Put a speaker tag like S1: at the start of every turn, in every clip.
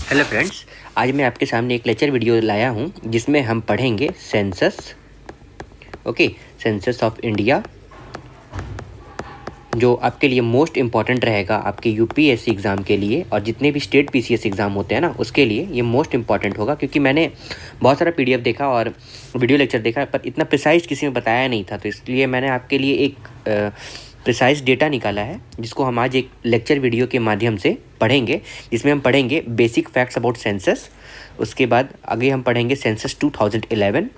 S1: Hello friends, आज मैं आपके सामने एक लेक्चर वीडियो लाया हूं जिसमें हम पढ़ेंगे सेंसस। सेंसस ऑफ इंडिया, जो आपके लिए मोस्ट इम्पॉर्टेंट रहेगा आपके यूपीएससी एग्ज़ाम के लिए और जितने भी स्टेट पीसीएस एग्ज़ाम होते हैं ना उसके लिए ये मोस्ट इम्पॉर्टेंट होगा। क्योंकि मैंने बहुत सारा पीडीएफ देखा और वीडियो लेक्चर देखा, पर इतना प्रिसाइज किसी में बताया नहीं था, तो इसलिए मैंने आपके लिए एक प्रिसाइज डेटा निकाला है जिसको हम आज एक लेक्चर वीडियो के माध्यम से पढ़ेंगे, जिसमें हम पढ़ेंगे बेसिक फैक्ट्स अबाउट सेंसस। उसके बाद आगे हम पढ़ेंगे सेंसस 2011।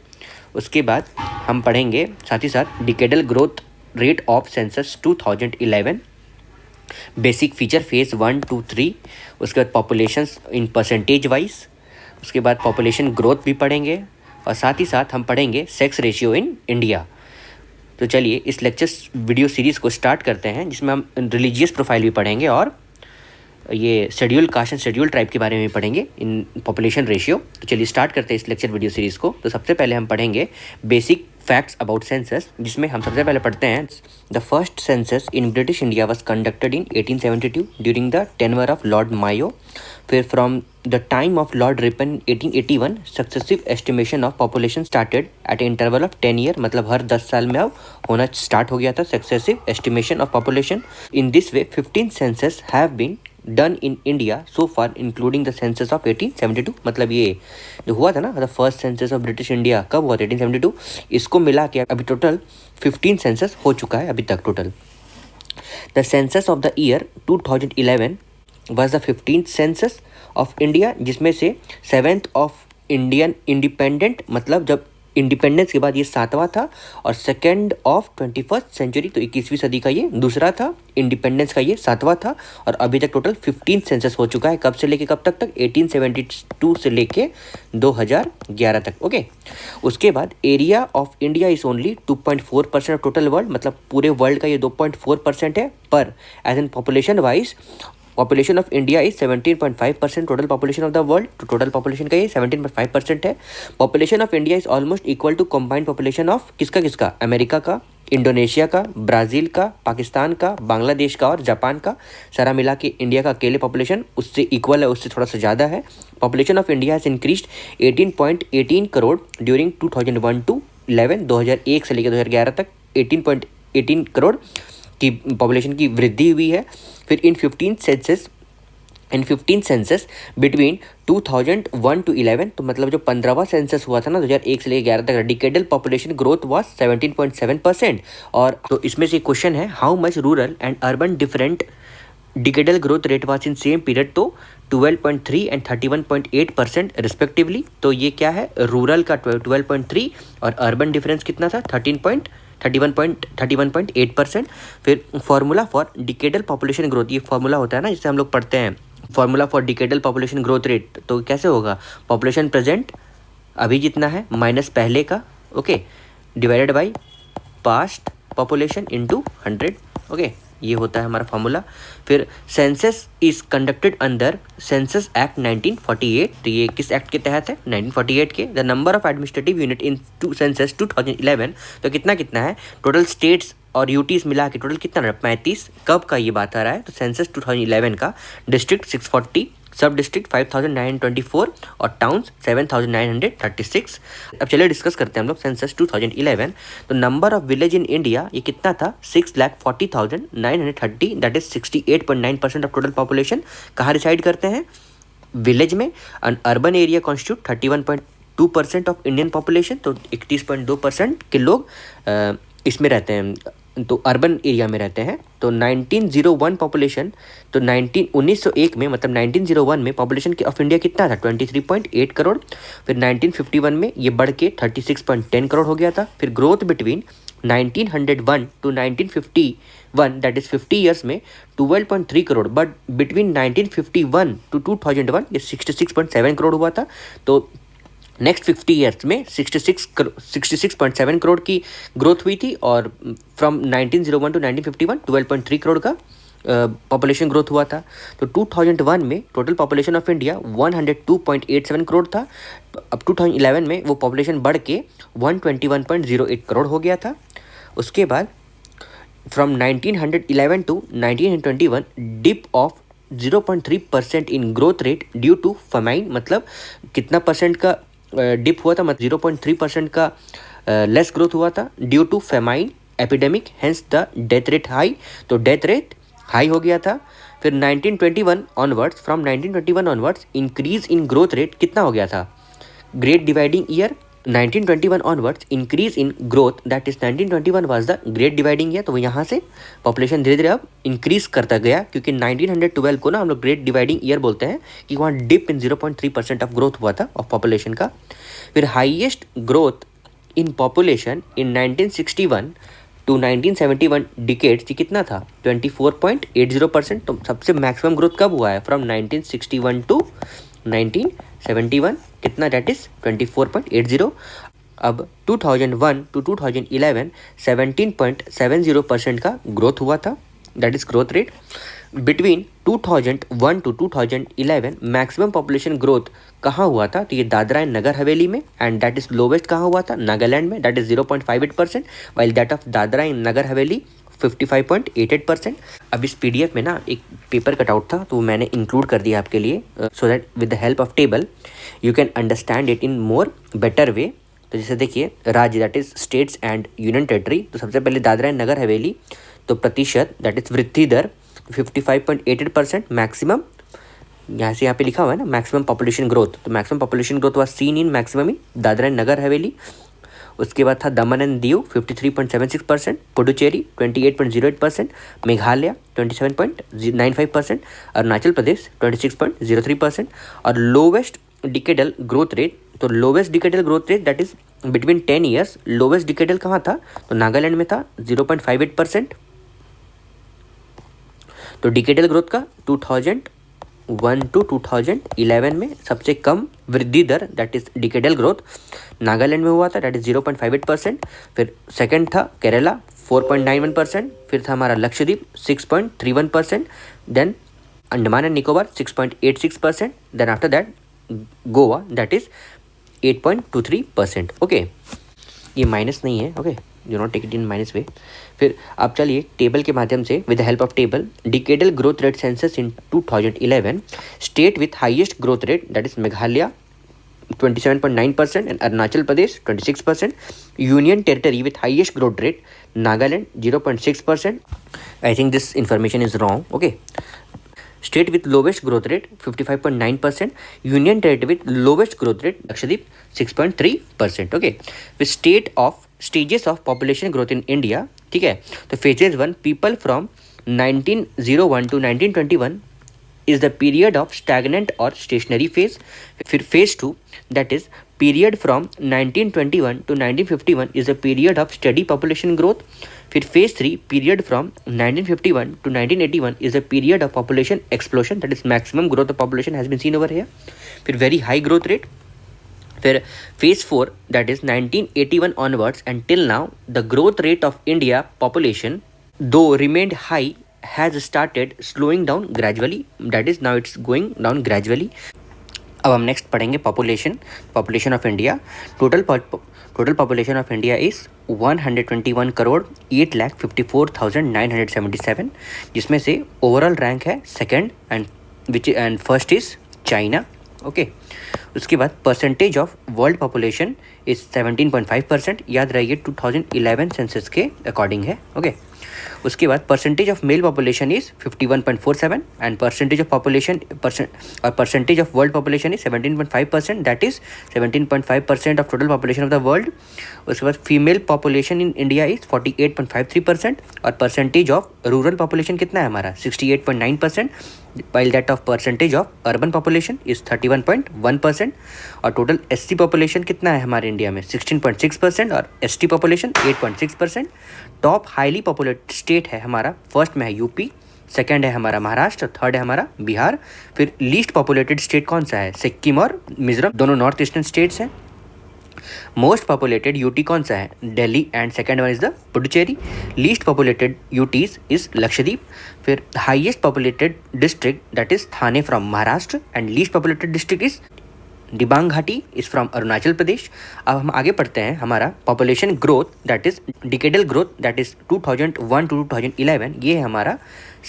S1: उसके बाद हम पढ़ेंगे साथ ही साथ decadal growth rate of census 2011, basic feature phase 1, 2, 3। उसके बाद पॉपुलेशन इन परसेंटेज वाइज। उसके बाद पॉपुलेशन ग्रोथ भी पढ़ेंगे और साथ ही साथ हम पढ़ेंगे सेक्स रेशियो इन इंडिया। तो चलिए इस लेक्चर वीडियो सीरीज़ को स्टार्ट करते हैं, जिसमें हम रिलीजियस प्रोफाइल भी पढ़ेंगे और ये schedule caste and schedule tribe के बारे में भी पढ़ेंगे इन पॉपुलेशन रेशियो। तो चलिए स्टार्ट करते हैं इस लेक्चर वीडियो सीरीज़ को। तो सबसे पहले हम पढ़ेंगे बेसिक फैक्ट्स अबाउट सेंसस, जिसमें हम सबसे पहले पढ़ते हैं the first census in British India was conducted in 1872 during the tenure of Lord Mayo. फिर from the time of Lord Ripon 1881 successive estimation of population started at interval of 10 year, मतलब हर 10 साल में अब होना स्टार्ट हो गया था successive estimation of population. In this way 15 census have been done in India so far including the census of 1872। मतलब ये जो हुआ था ना, the first census of British India कब हुआ था? 1872। इसको मिला के अभी टोटल 15 सेंसस हो चुका है अभी तक total. The census of the year 2011 was the 15th census of India, जिसमें से 7th ऑफ इंडियन इंडिपेंडेंट, मतलब जब इंडिपेंडेंस के बाद ये 7वां था, और सेकेंड ऑफ 21st सेंचुरी, तो 21वीं सदी का ये दूसरा था, इंडिपेंडेंस का ये 7वां था। और अभी तक टोटल 15 सेंसस हो चुका है। कब से लेके कब तक 1872 से लेके 2011 तक। ओके, उसके बाद area of India is only 2.4% of total world, मतलब पूरे वर्ल्ड का ये 2.4% है। पर as an population wise population of India is 17.5% total population of the world. तो टोटल पॉपुलेशन का ये 17.5% है। Population of India is almost equal to combined population of किसका अमेरिका का, इंडोनेशिया का, ब्राज़ील का, पाकिस्तान का, बांग्लादेश का और जापान का। सारा मिला के इंडिया का अकेले पॉपुलेशन उससे इक्वल है, उससे थोड़ा सा ज़्यादा है। Population of India has increased 18.18 crore during 2001 to 11, 2001 से लेकर 2011 तक 18.18 करोड़ की पॉपुलेशन की वृद्धि हुई है। फिर इन 15 सेंसस बिटवीन 2001 टू 11, तो मतलब जो 15वां सेंसस हुआ था ना 2001 से लेकर 11 तक, डिकेडल पॉपुलेशन ग्रोथ वाज 17.7%। और तो इसमें से क्वेश्चन है how much rural and urban different decadal growth rate was in same period, तो 12.3 एंड 31.8% रिस्पेक्टिवली। तो ये क्या है, रूरल का 12.3 और अर्बन डिफरेंस कितना था 31.8%। फिर formula for decadal population growth, ये फार्मूला होता है ना जिससे हम लोग पढ़ते हैं formula for decadal population growth rate. तो कैसे होगा, पॉपुलेशन प्रेजेंट अभी जितना है माइनस पहले का, okay, divided by past population into 100। Okay, ये होता है हमारा फार्मूला। फिर census is conducted under census act 1948, तो ये किस एक्ट के तहत है, 1948 के। The number of administrative unit in census 2011, तो कितना है टोटल स्टेट्स और यूटीज मिला के टोटल कितना है 35। कब का ये बात आ रहा है, तो सेंसस 2011 का। डिस्ट्रिक्ट 640, सब डिस्ट्रिक्ट 5924 और टाउन्स 7936। अब चलिए डिस्कस करते हैं हम लोग सेंसस 2011। तो number of village in India ये कितना था 6,40,930, that is 68.9% of total population. कहाँ रिसाइड करते हैं, विलेज में। And urban area constitute 31.2% of Indian population, तो 31.2% के लोग इसमें रहते हैं, तो अर्बन एरिया में रहते हैं। तो 1901 पॉपुलेशन, तो 1901 में, मतलब 1901 में पॉपुलेशन ऑफ इंडिया कितना था 23.8 करोड़। फिर 1951 में ये बढ़ के 36.10 करोड़ हो गया था। फिर growth between 1901 to 1951, that is 50 years में 12.3 करोड़, बट बिटवीन 1951 टू 2001 ये 66.7 करोड़ हुआ था। तो नेक्स्ट 50 ईयर्स में 66.7 करोड़ की ग्रोथ हुई थी। और फ्रॉम 1901 टू 1951 12.3 करोड़ का पॉपुलेशन ग्रोथ हुआ था। तो 2001 में total population of India 102.87 crore था। अब 2011 में वो पॉपुलेशन बढ़ के 121.08 करोड़ हो गया था। उसके बाद from 1911 to 1921 dip of 0.3% in growth rate due to famine, मतलब कितना परसेंट का डिप हुआ था, मतलब 0.3% का लेस ग्रोथ हुआ था due to famine epidemic, hence the death rate high. तो डेथ रेट हाई हो गया था। फिर 1921 onwards, from 1921 onwards increase in growth rate कितना हो गया था, great dividing year. 1921 onwards increase in growth, that is 1921 was the great dividing year. तो यहाँ से पॉपुलेशन धीरे धीरे अब इंक्रीज करता गया, क्योंकि 1912 को ना हम लोग ग्रेट डिवाइडिंग ईयर बोलते हैं, कि वहाँ डिप इन 0.3% ऑफ ग्रोथ हुआ था ऑफ पॉपुलेशन का। फिर highest growth in population in 1961 to 1971 decades की कितना था, 24.80%। तो सबसे मैक्सिमम ग्रोथ कब हुआ है, फ्रॉम 1961 टू 1971 कितना, डेट इज 24.80। अब 2001 टू 2011 17.70% का ग्रोथ हुआ था, that is growth rate. Between 2001 to 2011 maximum population growth कहाँ हुआ था, तो ये दादरा एंड नगर हवेली में, एंड दैट इज लोवेस्ट कहाँ हुआ था, नागालैंड में, that is 0.58%, while that of Dadra and Nagar Haveli 55.88%। अब इस पीडीएफ में ना एक पेपर कटआउट था, तो वो मैंने इंक्लूड कर दिया आपके लिए, so that with the help of table you can understand it in more better way. तो जैसे देखिए, राज्य that is states and union territory, तो सबसे पहले दादरा एंड नगर हवेली, तो प्रतिशत दैट इज वृद्धि दर 55.88% मैक्सिमम, यहाँ से यहाँ पे लिखा हुआ है ना मैक्सिमम पॉपुलेशन ग्रोथ, तो maximum population growth was seen in maximum in Dadra and Nagar Haveli. उसके बाद था दमन एंड दीव 53.76%, पुडुचेरी 28.08%, मेघालय 27.95%, अरुणाचल प्रदेश 26.03%। और लोवेस्ट डिकेडल ग्रोथ रेट, तो lowest decadal growth rate that is between 10 years, lowest decadal कहाँ था, तो नागालैंड में था 0.58%। तो डिकेडल ग्रोथ का 2001 टू 2011 में सबसे कम वृद्धि दर that is decadal growth Nagaland में हुआ था, दैट इज 0.58%। फिर सेकंड था केरला 4.91%, फिर था हमारा Lakshadweep 6.31%, then Andaman and Nicobar 6.86%, then after that Goa that is 8.23%। Okay, ये माइनस नहीं है, okay, you not take it in minus way. फिर आप चलिए टेबल के माध्यम से, with the help of table, decadal growth rate census in 2011, state with highest growth rate that is Meghalaya 27.9% and Arunachal Pradesh 26%, union territory with highest growth rate Nagaland 0.6%। I think this information is wrong, okay. State with lowest growth rate 55.9%, union territory with lowest growth rate Lakshadweep 6.3%, okay. फिर state of stages of population growth in India, ठीक है। तो phases 1, people from 1901 to 1921 is the period of stagnant or stationary phase. फिर phase 2 that is period from 1921 to 1951 is a period of steady population growth. फिर phase 3 period from 1951 to 1981 is a period of population explosion, that is maximum growth of population has been seen over here. फिर very high growth rate. फिर phase 4 that is 1981 onwards and till now the growth rate of India population though remained high has started slowing down gradually, that is now it's going down gradually. अब हम next पढ़ेंगे population of India. Total population of India is 121 crore 8,54,977, जिसमें से overall rank है second and first is China, okay. उसके बाद percentage of world population is 17.5%, याद रहिए 2011 सेंसस के अकॉर्डिंग है, ओके। उसके बाद percentage of male population is 51.47 and percentage of percentage of world population is 17.5%, that is 17.5% of total population of the world. उसके बाद female population in India is 48.53% और percentage of rural population कितना है हमारा 68.9%, while that of percentage of urban population is 31.1% और total SC population कितना है हमारे इंडिया में 16.6% और ST population 8.6%। Top highly populated state है हमारा, फर्स्ट में है यूपी, सेकंड है हमारा महाराष्ट्र, थर्ड है हमारा बिहार। फिर लीस्ट पॉपुलेटेड स्टेट कौन सा है, सिक्किम और मिजोरम, दोनों नॉर्थ ईस्टर्न स्टेट्स हैं। मोस्ट पॉपुलेटेड यूटी कौन सा है, Delhi, and second one is the Puducherry. Least populated UTs is Lakshadweep. फिर highest populated district that is Thane from Maharashtra and least populated district is Dibang घाटी इज फ्रॉम अरुणाचल प्रदेश। अब हम आगे पढ़ते हैं हमारा population growth that is decadal growth that is 2001 to 2011, ये है हमारा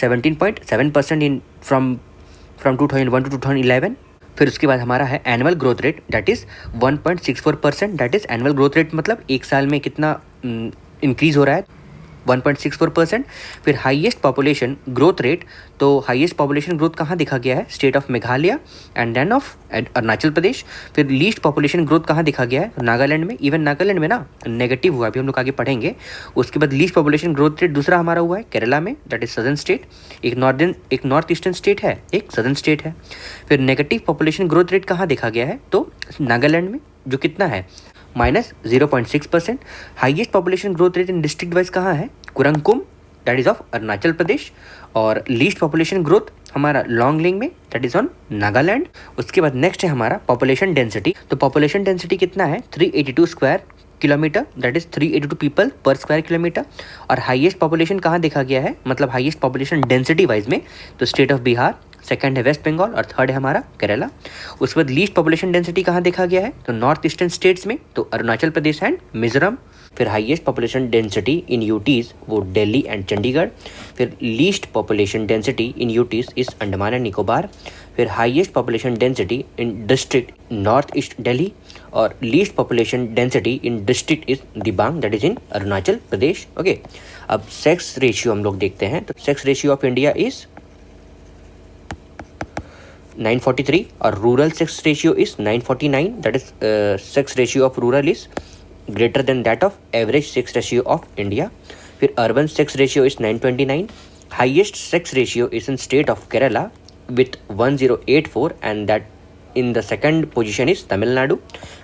S1: 17.7% इन फ्रॉम फ्रॉम 2001 टू 2011। फिर उसके बाद हमारा है annual growth rate that is 1.64%, that is annual growth rate मतलब एक साल में कितना इंक्रीज़ हो रहा है, 1.64%। फिर हाईएस्ट पॉपुलेशन ग्रोथ रेट, तो हाईएस्ट पॉपुलेशन ग्रोथ कहाँ देखा गया है, state of Meghalaya and then of Arunachal Pradesh. फिर लीस्ट पॉपुलेशन ग्रोथ कहाँ देखा गया है, नागालैंड में। इवन नागालैंड में ना नेगेटिव हुआ, अभी हम लोग आगे पढ़ेंगे। उसके बाद लीस्ट पॉपुलेशन ग्रोथ रेट दूसरा हमारा हुआ है केरला में, दैट इज सदर्न स्टेट। एक नॉर्थ ईस्टर्न स्टेट है, एक सदर्न स्टेट है। फिर नेगेटिव पॉपुलेशन ग्रोथ रेट कहाँ देखा गया है, तो नागालैंड में, जो कितना है -0.6%। Highest population growth rate in district wise कहाँ है, कुरंगकुम दैट इज ऑफ अरुणाचल प्रदेश। और लीस्ट पॉपुलेशन ग्रोथ हमारा लॉन्गलिंग में, दैट इज ऑन नागालैंड। उसके बाद नेक्स्ट है हमारा पॉपुलेशन डेंसिटी। तो पॉपुलेशन डेंसिटी कितना है, 382 square kilometre, that is 382 people पर स्क्वायर किलोमीटर। और हाईएस्ट पॉपुलेशन कहाँ देखा गया है, मतलब हाईएस्ट पॉपुलेशन डेंसिटी वाइज में, तो स्टेट ऑफ बिहार, सेकंड है वेस्ट बंगाल और थर्ड है हमारा केरला। उसके बाद लीस्ट पॉपुलेशन डेंसिटी कहाँ देखा गया है, तो नॉर्थ ईस्टर्न स्टेट्स में, तो अरुणाचल प्रदेश एंड मिजोरम। फिर highest population density in UTs वो दिल्ली एंड चंडीगढ़। फिर least population density in UTs is Andaman and Nicobar. फिर highest population density in district north east Delhi. और least population density in district is Dibang, that is in Arunachal Pradesh. Okay, अब sex ratio हम लोग देखते हैं। तो sex ratio of India is 943 और rural sex ratio is 949, that is sex ratio of rural is greater than that of average sex ratio of India. फिर urban sex ratio is 929. Highest sex ratio is in state of Kerala with 1084 and that in the second position is Tamil Nadu.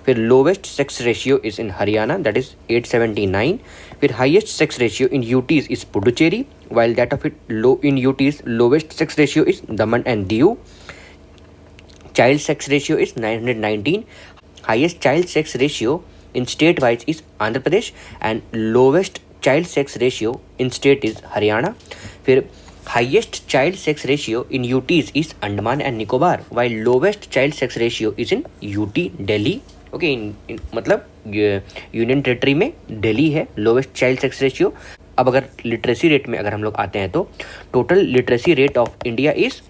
S1: फिर lowest sex ratio is in Haryana, that is 879. फिर highest sex ratio in UTs is Puducherry while that of it low in UTs lowest sex ratio is Daman and Diu. Child sex ratio is 919. Highest child sex ratio in state wise is Andhra Pradesh and lowest child sex ratio in state is Haryana. फिर highest child sex ratio in UTs is Andaman and Nicobar while lowest child sex ratio is in UT Delhi. Okay, मतलब union territory में दिल्ली है lowest child sex ratio. अब अगर literacy rate में अगर हम लोग आते हैं तो total literacy rate of India is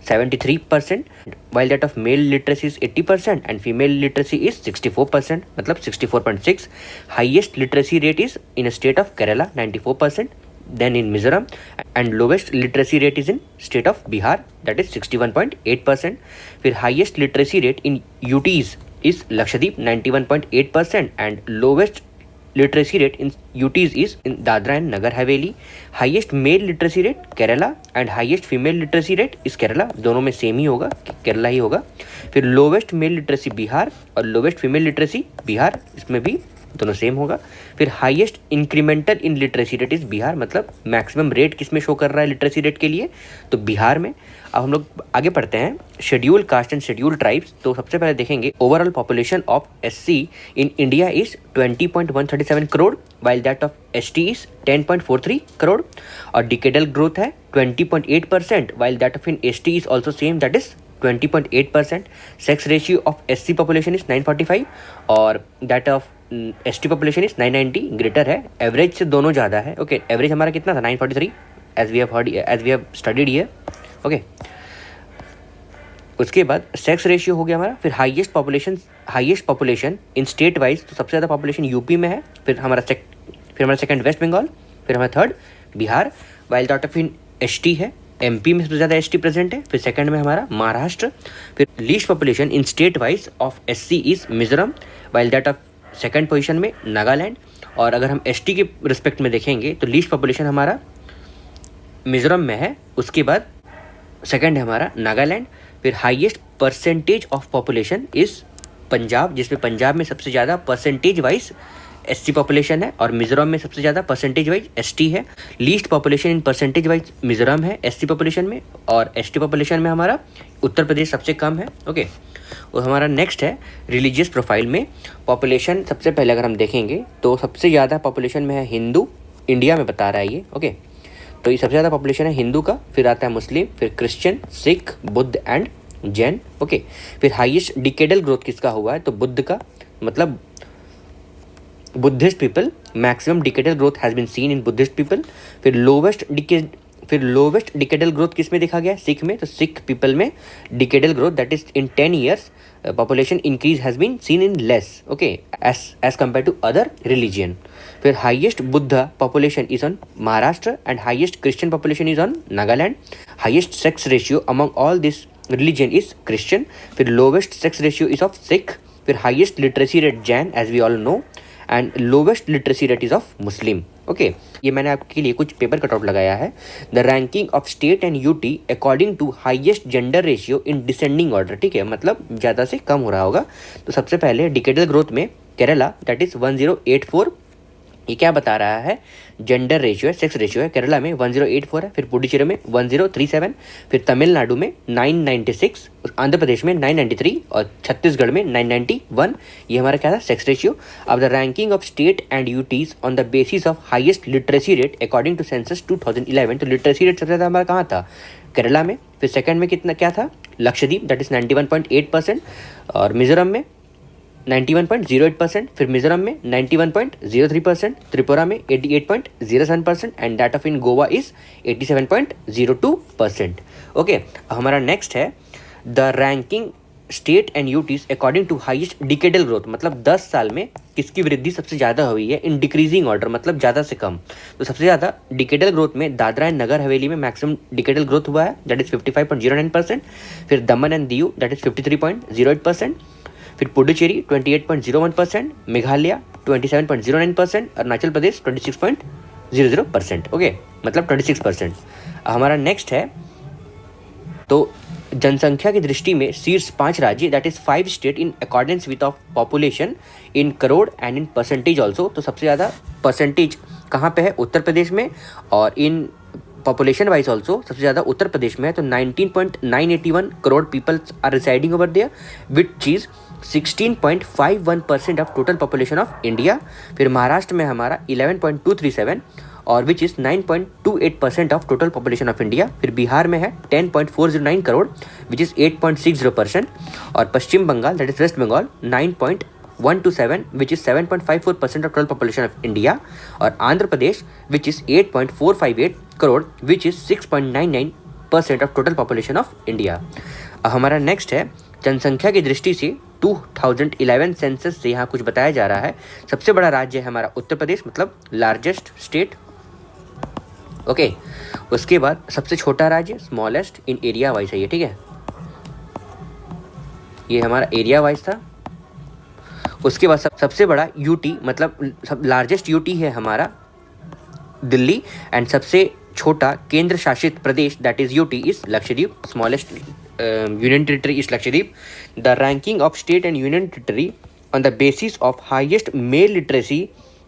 S1: 73%, while that of male literacy is 80% and female literacy is 64%, मतलब 64.6. Highest literacy rate is in a state of Kerala 94%, then in Mizoram, and lowest literacy rate is in state of Bihar, that is 61.8%. फिर highest literacy rate in UTs is Lakshadweep 91.8% and lowest literacy rate in UTs is in Dadra and Nagar Haveli. Highest male literacy rate Kerala and highest female literacy rate is Kerala, दोनों में same ही होगा, केरला ही होगा। फिर lowest male literacy Bihar और lowest female literacy Bihar, इसमें भी दोनों same होगा। फिर highest incremental in literacy rate is Bihar, मतलब मैक्सिमम रेट किस में शो कर रहा है लिटरेसी रेट के लिए, तो बिहार में। अब हम लोग आगे पढ़ते हैं schedule caste and schedule tribes. तो सबसे पहले देखेंगे overall population of SC in India is 20.137 crore while that of ST is 10.43 crore. और डिकेडल ग्रोथ है 20.8% while that of in ST is also same, that is 20.8%. Sex ratio of SC population is 945 और that of ST population is 990, greater है। Average से दोनों ज़्यादा है। Okay, average हमारा कितना था 943 as we have studied here. Okay, उसके बाद सेक्स रेशियो हो गया हमारा। फिर highest population in state wise, तो सबसे ज़्यादा पॉपुलेशन यूपी में है। फिर हमारा सेकंड वेस्ट बंगाल, फिर हमारा third Bihar, while that of in ST है, एमपी में सबसे ज़्यादा एसटी प्रेजेंट है। फिर सेकंड में हमारा महाराष्ट्र। फिर least population in state wise of SC is Mizoram while that of second position में नागालैंड। और अगर हम एसटी के रिस्पेक्ट में देखेंगे तो लीस्ट पॉपुलेशन हमारा मिजोरम में है, उसके बाद सेकंड है हमारा नागालैंड। फिर highest percentage of population is Punjab, जिसमें पंजाब में सबसे ज़्यादा परसेंटेज वाइज एससी पॉपुलेशन है और मिजोरम में सबसे ज़्यादा परसेंटेज वाइज एसटी है। Least population in percentage wise Mizoram है एससी पॉपुलेशन में, और एसटी पॉपुलेशन में हमारा उत्तर प्रदेश सबसे कम है। ओके, और हमारा नेक्स्ट है रिलीजियस प्रोफाइल में पॉपुलेशन। सबसे पहले अगर हम देखेंगे तो सबसे ज़्यादा पॉपुलेशन में है हिंदू, इंडिया में बता रहा है ये। ओके, तो ये सबसे ज़्यादा पॉपुलेशन है हिंदू का। फिर आता है मुस्लिम, फिर Christian, Sikh, Buddha and Jain. Okay, फिर हाईएस्ट डिकेडल ग्रोथ किसका हुआ है, तो बुद्ध का, मतलब Buddhist people, maximum decadal growth has been seen in Buddhist people. फिर लोवेस्ट फिर लोवेस्ट डिकेडल ग्रोथ किस में देखा गया? सिख में। तो सिख पीपल में decadal growth that is in 10 years population increase has been seen in less, okay, as compare to other religion. फिर highest Buddha population is on Maharashtra and highest Christian population is on Nagaland. Highest sex ratio among all this religion is Christian. फिर lowest sex ratio is of Sikh. फिर highest literacy rate Jain as we all know, and lowest literacy rate is of Muslim, okay. ये मैंने आपके लिए कुछ paper cutout लगाया है। The ranking of state and UT according to highest gender ratio in descending order, ठीक है, मतलब ज़्यादा से कम हो रहा होगा। तो सबसे पहले डिकेडल ग्रोथ में केरला दैट इज 1084, ये क्या बता रहा है? जेंडर रेशियो है, सेक्स रेशियो है, केरला में 1084 है। फिर पुडुचेरी में 1037, फिर तमिलनाडु में 996, आंध्र प्रदेश में 993 और छत्तीसगढ़ में 991। ये हमारा क्या था? Sex ratio. अब the ranking of state and UTs on the basis of highest literacy rate according to census 2011। तो लिटरेसी रेट सबसे ज़्यादा हमारा कहाँ था? केरला में। फिर सेकंड में कितना क्या था? लक्षद्वीप दैट इज 91.8%, और मिजोरम में 91.08%, फिर मिजोरम में 91.03%, त्रिपुरा में 88.07% and that of in Goa is 87.02%, okay. हमारा नेक्स्ट है the ranking state and UTs according to highest decadal growth, मतलब 10 साल में किसकी वृद्धि सबसे ज़्यादा हुई है इन डिक्रीजिंग ऑर्डर, मतलब ज़्यादा से कम। तो सबसे ज़्यादा डिकेडल ग्रोथ में दादरा एंड नगर हवेली में मैक्सिमम डिकेडल ग्रोथ हुआ है दैट इज 55.09%। फिर दमन एंड दीव दैट इज 53.08%। फिर पुडुचेरी 28.01%, मेघालय 27.09%, अरुणाचल प्रदेश 26.00%, ओके, मतलब 26%। हमारा नेक्स्ट है, तो जनसंख्या की दृष्टि में शीर्ष 5 राज्य that is 5 state in accordance width of population in crore and in percentage also. तो सबसे ज़्यादा परसेंटेज कहाँ पे है? उत्तर प्रदेश में, और इन पॉपुलेशन वाइज ऑल्सो सबसे ज़्यादा उत्तर प्रदेश में है। तो 19.981 crore peoples are residing over there which is 16.51% of total population of India. फिर महाराष्ट्र में हमारा 11.237 और which is 9.28% of total population of India. फिर बिहार में है 10.409 करोड़ विच इज़ 8.60%, और Paschim Bangal that is West Bengal 9.127 which is 7.54% of total population of India, और Andhra Pradesh which is 8.458 crore which is 6.99% of total population of India. हमारा नेक्स्ट है जनसंख्या की दृष्टि से 2011 सेंसस से यहाँ कुछ बताया जा रहा है। सबसे बड़ा राज्य है हमारा उत्तर प्रदेश, मतलब लार्जेस्ट स्टेट, ओके। उसके बाद सबसे छोटा राज्य स्मॉलेस्ट इन एरिया वाइज है ये, ठीक है, ये हमारा एरिया वाइज था। उसके बाद सबसे बड़ा यूटी, मतलब लार्जेस्ट यूटी है हमारा दिल्ली, एंड सबसे छोटा केंद्र शासित प्रदेश that is UT is Lakshadweep, smallest union territory is Lakshadweep. The ranking of state and union territory on the basis of highest male literacy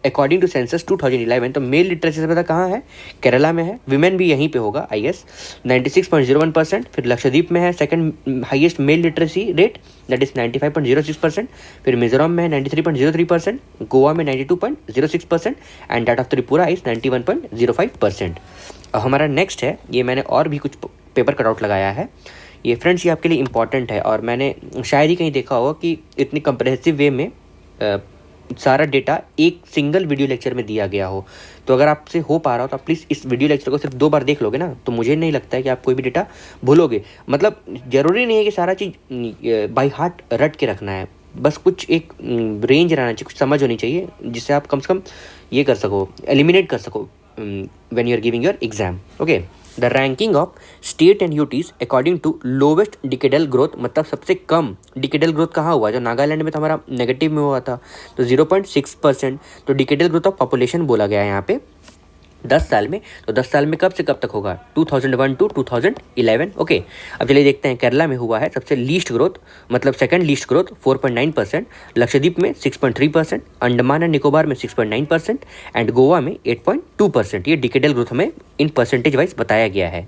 S1: according to census 2011। तो मेल लिटरेसी से पता कहाँ है? केरला में है। विमेन भी यहीं पे होगा आई गेस, 96.01%। फिर लक्षद्वीप में है second highest mail literacy rate that is 95.06%। फिर मिजोरम में है 93.03%, गोवा में 92.06% and that of Tripura is 91.05%। हमारा नेक्स्ट है, ये मैंने और भी कुछ पेपर कटआउट लगाया है। ये फ्रेंड्स ये आपके लिए इम्पॉर्टेंट है, और मैंने शायद ही कहीं देखा होगा कि इतनी कंप्रेहेंसिव वे में सारा डेटा एक सिंगल वीडियो लेक्चर में दिया गया हो। तो अगर आपसे हो पा रहा हो तो आप प्लीज़ इस वीडियो लेक्चर को सिर्फ 2 बार देख लोगे ना, तो मुझे नहीं लगता है कि आप कोई भी डेटा भूलोगे। मतलब ज़रूरी नहीं है कि सारा चीज़ बाय हार्ट रट के रखना है, बस कुछ एक रेंज रहना चाहिए, कुछ समझ होनी चाहिए जिससे आप कम से कम ये कर सको, एलिमिनेट कर सको when you are giving your exam, okay. The ranking of state and UTs according to lowest decadal growth, मतलब सबसे कम डिकेडल ग्रोथ कहाँ हुआ? जो नागालैंड में तो हमारा नेगेटिव में हुआ था, तो 0.6%। तो डिकेडल ग्रोथ ऑफ पॉपुलेशन बोला गया है यहाँ पे 10 साल में। तो 10 साल में कब से कब तक होगा? 2001 टू 2011, ओके। अब चलिए देखते हैं, केरला में हुआ है सबसे लीस्ट ग्रोथ, मतलब सेकंड लीस्ट ग्रोथ 4.9%, लक्षद्वीप में 6.3%, अंडमान एंड निकोबार में 6.9% एंड गोवा में 8.2%। ये डिकेडल ग्रोथ हमें इन परसेंटेज वाइज बताया गया है,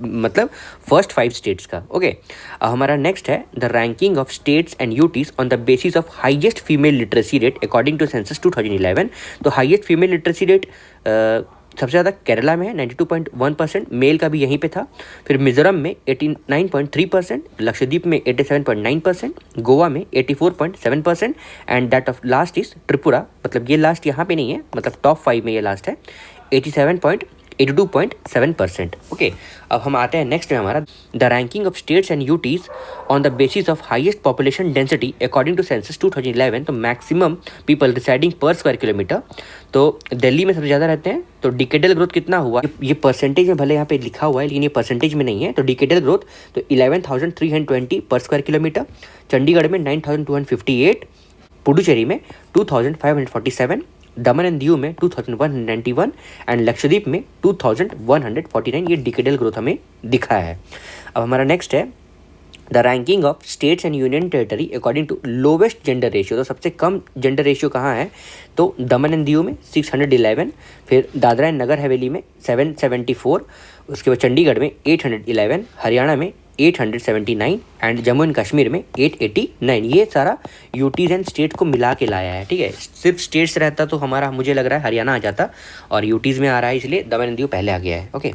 S1: मतलब फर्स्ट 5 स्टेट्स का, ओके। हमारा नेक्स्ट है the ranking of states and UTs on the basis of highest female literacy rate according to census 2011। तो हाईएस्ट फीमेल लिटरेसी रेट सबसे ज़्यादा केरला में है 92.1%, मेल का भी यहीं पे था। फिर मिजोरम में 89.3%, लक्षद्वीप में 87.9%, गोवा में 84.7% and that of last is Tripura, मतलब ये लास्ट यहाँ पे नहीं है, मतलब टॉप 5 में ये लास्ट है, 82.7%। ओके, अब हम आते हैं नेक्स्ट में हमारा the ranking of states and UTs on the basis of highest population density according to census 2011। तो maximum people residing per square kilometre, तो दिल्ली में सबसे ज़्यादा रहते हैं। तो डिकेडल ग्रोथ कितना हुआ, ये परसेंटेज में भले यहाँ पे लिखा हुआ है लेकिन ये परसेंटेज में नहीं है। तो डिकेडल ग्रोथ तो 11,320 पर स्क्वायर किलोमीटर, चंडीगढ़ में 9,258, पुडुचेरी में 2,547, दमन एंड दीव में 2,191 एंड लक्षद्वीप में 2,149। ये डिकेडल ग्रोथ हमें दिखा है। अब हमारा नेक्स्ट है the ranking of states and union territory according to lowest gender ratio. तो सबसे कम जेंडर रेशियो कहाँ है, तो दमन एंड दीव में 611, फिर दादरा एंड नगर हवेली में 774, उसके बाद चंडीगढ़ में 811, हरियाणा में 879 एंड जम्मू एंड कश्मीर में 889। ये सारा यूटीज़ एंड स्टेट को मिला के लाया है, ठीक है। सिर्फ स्टेट्स रहता तो हमारा मुझे लग रहा है हरियाणा आ जाता, और यूटीज़ में आ रहा है इसलिए दमन एंड दीव पहले आ गया है। ओके,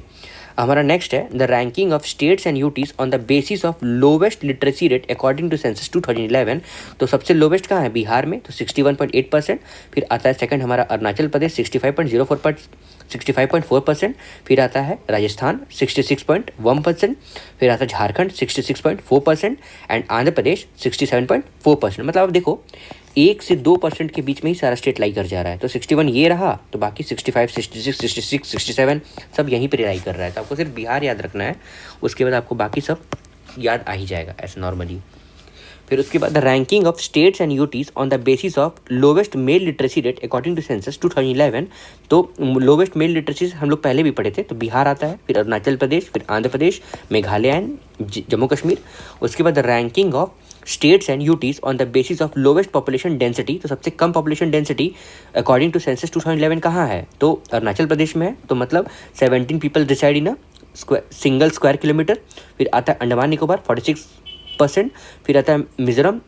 S1: हमारा नेक्स्ट है the ranking of states and UTs on the basis of lowest literacy rate according to census 2011। तो सबसे लोवेस्ट कहाँ है, बिहार में, तो 61.8%। फिर आता है सेकंड हमारा अरुणाचल प्रदेश 65.4%। फिर आता है राजस्थान 66.1%। फिर आता है झारखंड 66.4% एंड आंध्र प्रदेश 67.4%। मतलब अब देखो 1 से 2% के बीच में ही सारा स्टेट लाई कर जा रहा है। तो 61 ये रहा, तो बाकी 65, 66, 66, 67 सब यहीं पर लाई कर रहा है। तो आपको सिर्फ बिहार याद रखना है, उसके बाद आपको बाकी सब याद आ ही जाएगा ऐसे नॉर्मली। फिर उसके बाद the ranking of states and UTs on the basis of lowest male literacy rate according to census 2011। तो लोवेस्ट मेल लिटरेसी हम लोग पहले भी पढ़े थे, तो बिहार आता है, फिर अरुणाचल प्रदेश, फिर आंध्र प्रदेश, मेघालय एंड जम्मू कश्मीर। उसके बाद the ranking of states and UTs on the basis of lowest population density. तो सबसे कम population density according to census 2011 कहाँ है, तो अरुणाचल प्रदेश में है। तो मतलब 17 people reside in a single square kilometre. फिर आता है अंडमान निकोबार 46%। फिर आता है मिजोरम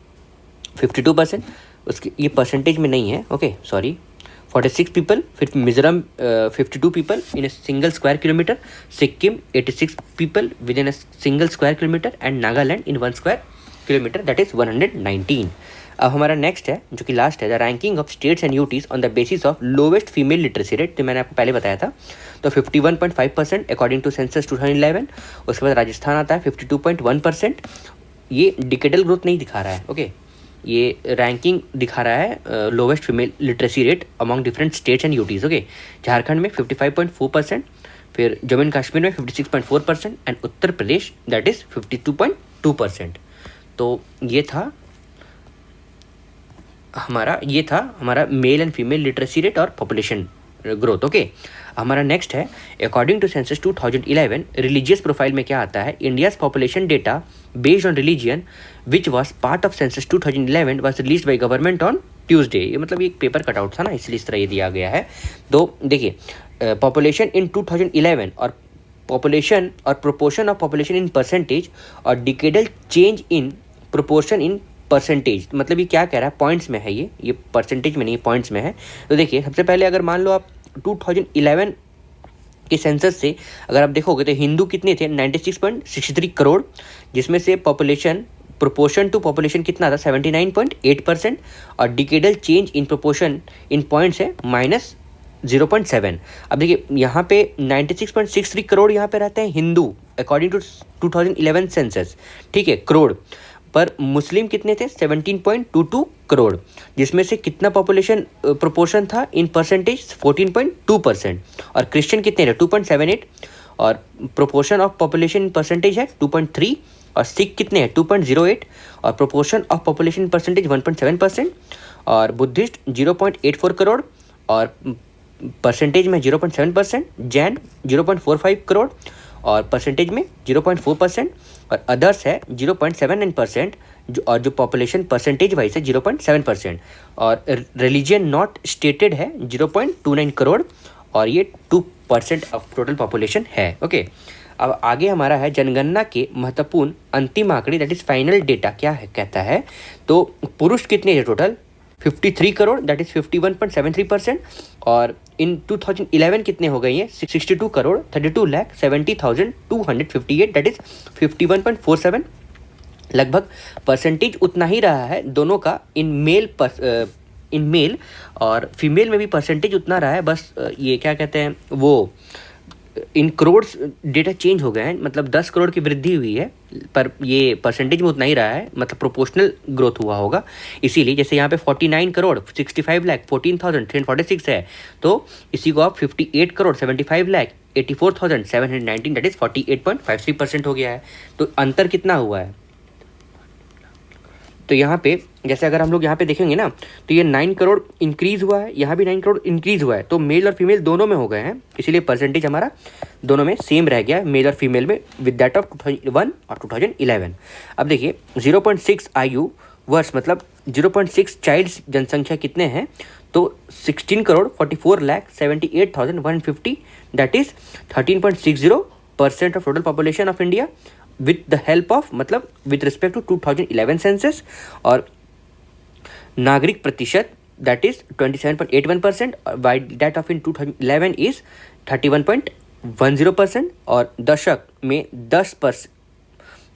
S1: 52%, उसकी ये परसेंटेज में नहीं है, ओके सॉरी, 46 पीपल। फिर Mizoram 52 people in a single square kilometre, Sikkim 86 people with in a single square kilometre and Nagaland in 1 square kilometre, that is 119। अब हमारा नेक्स्ट है जो कि लास्ट है the ranking of states and UTs on the basis of lowest female literacy rate. तो मैंने आपको पहले बताया था, तो 51.5% अकॉर्डिंग टू सेंसस 2011। उसके बाद राजस्थान आता है 52.1%। ये डिकेडल ग्रोथ नहीं दिखा रहा है, ओके, ये रैंकिंग दिखा रहा है lowest female literacy rate among different states and UTs. Okay, Jharkhand में 55.4%, फिर जम्मू एंड कश्मीर में 56.4% and Uttar Pradesh that is 52.2%। तो ये था हमारा male and female literacy rate और पॉपुलेशन ग्रोथ। ओके, हमारा नेक्स्ट है according to census 2011 religious profile में क्या आता है, India's population data based on religion which was part of census 2011 was release by government on Tuesday. ये मतलब एक पेपर कटआउट था ना, इसलिए इस तरह ये दिया गया है। तो देखिए पॉपुलेशन इन 2011 और पॉपुलेशन और proportion of population in percentage और decadal change in proportion in percentage, मतलब ये क्या कह रहा है, पॉइंट्स में है, ये परसेंटेज में नहीं, पॉइंट्स में है। तो देखिए सबसे पहले अगर मान लो आप 2011 के सेंसस से अगर आप देखोगे तो हिंदू कितने थे, 96.63 करोड़, जिसमें से पॉपुलेशन प्रोपोर्शन टू पॉपुलेशन कितना था 79.8%, और decadal change in proportion in points है -0.7। अब देखिए यहाँ पे 96.63 करोड़ यहाँ पे रहते हैं हिंदू अकॉर्डिंग टू 2011 सेंसस, ठीक है, करोड़, पर मुस्लिम कितने थे 17.22 करोड़, जिसमें से कितना पॉपुलेशन प्रोपोर्शन था इन परसेंटेज 14.2%, और क्रिश्चियन कितने थे 2.78, और proportion of population in percentage है 2.3, और सिख कितने हैं 2.08, और proportion of population in percentage 1.7%, और बुद्धिस्ट 0.84 करोड़ और परसेंटेज में 0.7%, जैन 0.45 करोड़ और परसेंटेज में 0.4%, और अदर्स है 0.79%, और जो पॉपुलेशन परसेंटेज वाइज है 0.7%, और रिलीजियन नॉट स्टेटेड है 0.29 करोड़, और ये 2% ऑफ टोटल पॉपुलेशन है। ओके, अब आगे हमारा है जनगणना के महत्वपूर्ण अंतिम आंकड़े दैट इज फाइनल डेटा क्या है कहता है। तो पुरुष कितने हैं टोटल 53 करोड़ दैट इज 51.73%, और इन 2011 कितने हो गई हैं 62 करोड़ 32,70,258 दैट इज 51.47। लगभग परसेंटेज उतना ही रहा है दोनों का, इन मेल और फीमेल में भी परसेंटेज उतना रहा है, बस ये क्या कहते हैं वो इन करोड्स डेटा चेंज हो गए हैं, मतलब 10 करोड़ की वृद्धि हुई है, पर ये परसेंटेज में उतना ही रहा है, मतलब प्रोपोर्शनल ग्रोथ हुआ होगा। इसीलिए जैसे यहाँ पे 49 करोड़ 65 लाख 14,346 है, तो इसी को आप 58 करोड़ 75 लाख 84,719 दैट इज 48.53% हो गया है। तो अंतर कितना हुआ है? तो यहाँ पे जैसे अगर हम लोग यहाँ पे देखेंगे ना, तो ये 9 करोड़ इंक्रीज़ हुआ है, यहाँ भी 9 करोड़ इंक्रीज़ हुआ है, तो मेल और फीमेल दोनों में हो गए हैं, इसीलिए परसेंटेज हमारा दोनों में सेम रह गया, मेल और फीमेल में, विद दैट ऑफ 2001 और 2011। अब देखिए 0.6 आयु वर्ष मतलब 0.6 चाइल्ड्स जनसंख्या कितने हैं? तो 16 crore 44 lakh 78,150 that is 13.60% of total population of India with the help of, मतलब विथ रिस्पेक्ट टू 2011 सेंसस। और नागरिक प्रतिशत that is 27.81%, why that of in 2011 is 31.10%। और दशक में 10%,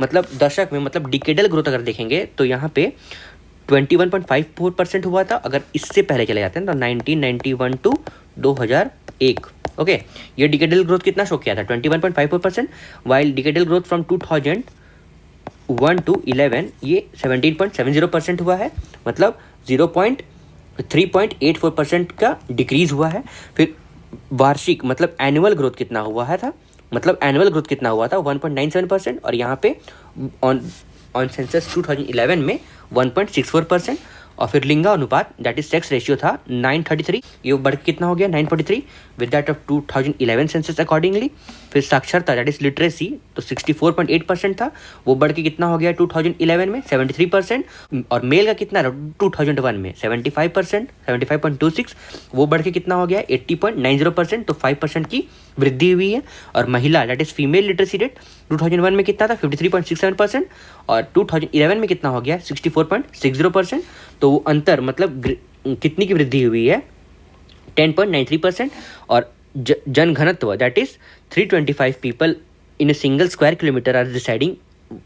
S1: मतलब डिकेडल ग्रोथ अगर देखेंगे तो यहाँ पे 21.54% हुआ था। अगर इससे पहले चले जाते हैं तो 1991 टू 2001, ओके, ये डिकेडल ग्रोथ कितना शो किया था? 21.54%, while decadal growth from 2001 to 11 ये 17.70% हुआ है, मतलब 3.84% का डिक्रीज हुआ है। फिर वार्षिक मतलब एनुअल ग्रोथ कितना हुआ है था? मतलब एनुअल ग्रोथ कितना हुआ था? 1.97%, और यहाँ पे ऑन सेंसस 2011 में 1.64%। और फिर लिंगा अनुपात दैट इज सेक्स रेशियो था 933, ये बढ़ के कितना हो गया? 943 with that of 2011 census accordingly. फिर साक्षरता दैट इज लिटरेसी तो 64.8% था, वो बढ़ के कितना हो गया 2011 में? 73%। और मेल का कितना 2001 में? 75%, 75.26, वो बढ़ के कितना हो गया 80.90%, तो 5% की वृद्धि हुई है। और महिला that is female literacy rate 2001 में कितना था? 53.67%, और 2011 में कितना हो गया 64.60%। तो वो अंतर मतलब कितनी की वृद्धि हुई है? 10.93%। और जनघनत्व that is 325 people in a single square kilometer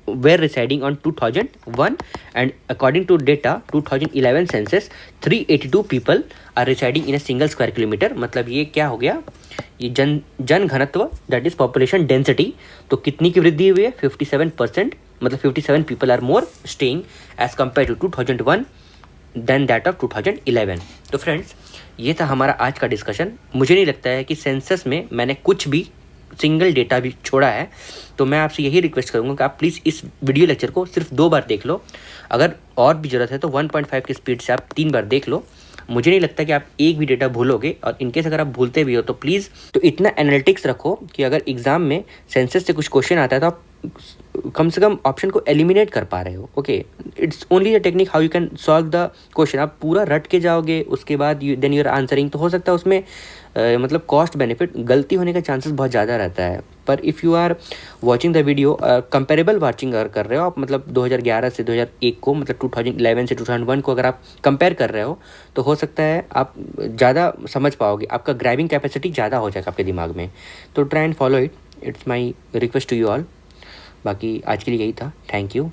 S1: were residing on 2001, and according to data 2011 census 382 people are residing in a single square kilometer। मतलब ये क्या हो गया? ये जन घनत्व दैट इज पॉपुलेशन डेंसिटी, तो कितनी की वृद्धि हुई है? 57%, मतलब 57 people are more staying as compare to 2001 then that of 2011। तो फ्रेंड्स, ये था हमारा आज का डिस्कशन। मुझे नहीं लगता है कि सेंसस में मैंने कुछ भी सिंगल डेटा भी छोड़ा है, तो मैं आपसे यही रिक्वेस्ट करूँगा कि आप प्लीज़ इस वीडियो लेक्चर को सिर्फ 2 बार देख लो, अगर और भी ज़रूरत है तो 1.5 की स्पीड से आप 3 बार देख लो। मुझे नहीं लगता कि आप एक भी डेटा भूलोगे, और इनकेस अगर आप भूलते भी हो तो प्लीज़ तो इतना एनालिटिक्स रखो कि अगर एग्ज़ाम में सेंसस से कुछ क्वेश्चन आता है तो आप कम से कम ऑप्शन को एलिमिनेट कर पा रहे हो। Okay, it's only the technique how you can solve the question. आप पूरा रट के जाओगे उसके बाद देन यू आर आंसरिंग, तो हो सकता है उसमें मतलब कॉस्ट बेनिफिट गलती होने का चांसेस बहुत ज़्यादा रहता है। पर if you are watching the video comparable watching अगर कर रहे हो आप, मतलब 2011 से 2001 को, मतलब 2011 से 2001 को अगर आप कंपेयर कर रहे हो, तो हो सकता है आप ज़्यादा समझ पाओगे, आपका ग्रैबिंग कैपेसिटी ज़्यादा हो जाएगा आपके दिमाग में। तो try and follow it, it's my request to you all. बाकी आज के लिए यही था, थैंक यू।